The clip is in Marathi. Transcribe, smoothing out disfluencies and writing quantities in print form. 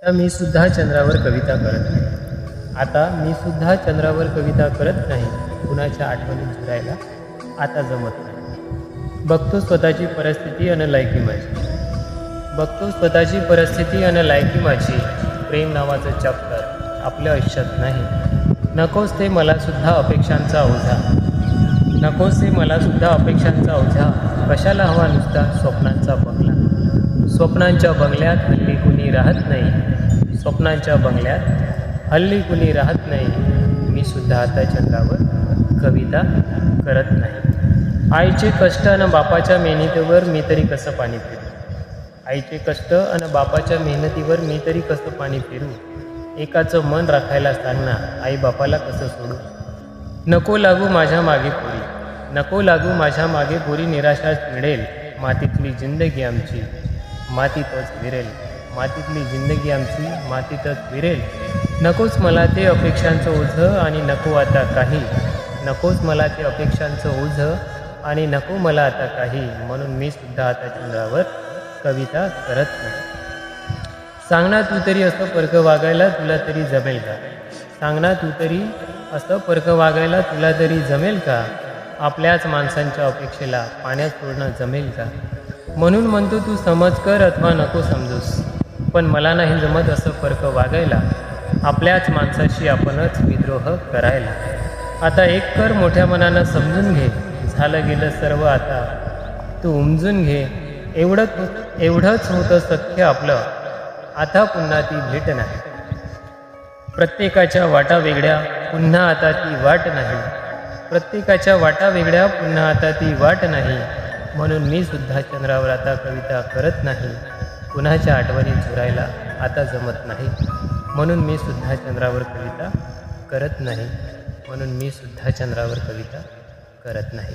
आता मी सुद्धा चंद्रावर कविता करत नाही. आता मी सुद्धा चंद्रावर कविता करत नाही. कुणाच्या आठवणीत झुरायला आता जमत नाही. बघतो स्वतःची परिस्थिती आणि लायकी माझी. बघतो स्वतःची परिस्थिती आणि लायकी माझी. प्रेम नावाचं चॅप्टर आपल्या आयुष्यात नाही. नकोच ते मला सुद्धा अपेक्षांचा ओझा. नकोच ते मला सुद्धा अपेक्षांचा ओझा. कशाला हवा नुसता स्वप्नांचा बंगला. स्वप्नांच्या बंगल्यात हल्ली कुणी राहत नाही. स्वप्नांच्या बंगल्यात हल्ली कुणी राहत नाही. मी सुद्धा आता चंद्रावर कविता करत नाही. आईचे कष्ट आणि बापाच्या मेहनतीवर मी तरी कसं पाणी फिरू. आईचे कष्ट आणि बापाच्या मेहनतीवर मी तरी कसं पाणी फिरू. एकाचं मन राखायला सांगणार आई बापाला कसं सोडू. नको लागू माझ्या मागे पोरी. नको लागू माझ्या मागे पोरी. निराशाच मिळेल मातीतली जिंदगी आमची मातीतच विरेल. मातीतली जिंदगी आमची मातीतच विरेल. नकोच मला ते अपेक्षांचं ओझं आणि नको आता काही. नकोच मला ते अपेक्षांचं ओझं आणि नको मला आता काही. म्हणून मी सुद्धा आता चंद्रावर कविता करत नाही. सांगना तू तरी असं परक वागायला तुला तरी जमेल का. सांगना तू तरी असं परक वागायला तुला तरी जमेल का. आपल्याच माणसांच्या अपेक्षेला पाण्यात सोडणं जमेल का. म्हणून म्हणतो तू समज कर अथवा नको समजूस. पण मला नाही जमत असं फरक वागायला. आपल्याच माणसाशी आपणच विद्रोह करायला. आता एक कर मोठ्या मनानं समजून घे. झालं गेलं सर्व आता तू उमजून घे. एवढंच होतं सख्य आपलं. आता पुन्हा ती भेट नाही. प्रत्येकाच्या वाटा वेगळ्या पुन्हा आता ती वाट नाही. प्रत्येकाच्या वाटा वेगळ्या पुन्हा आता ती वाट नाही. म्हणून मी सुद्धा चंद्रावर आता कविता करत नाही. कुणाच्या आठवणीत झुरायला आता जमत नाही. म्हणून मी सुद्धा चंद्रावर कविता करत नाही. म्हणून मी सुद्धा चंद्रावर कविता करत नाही.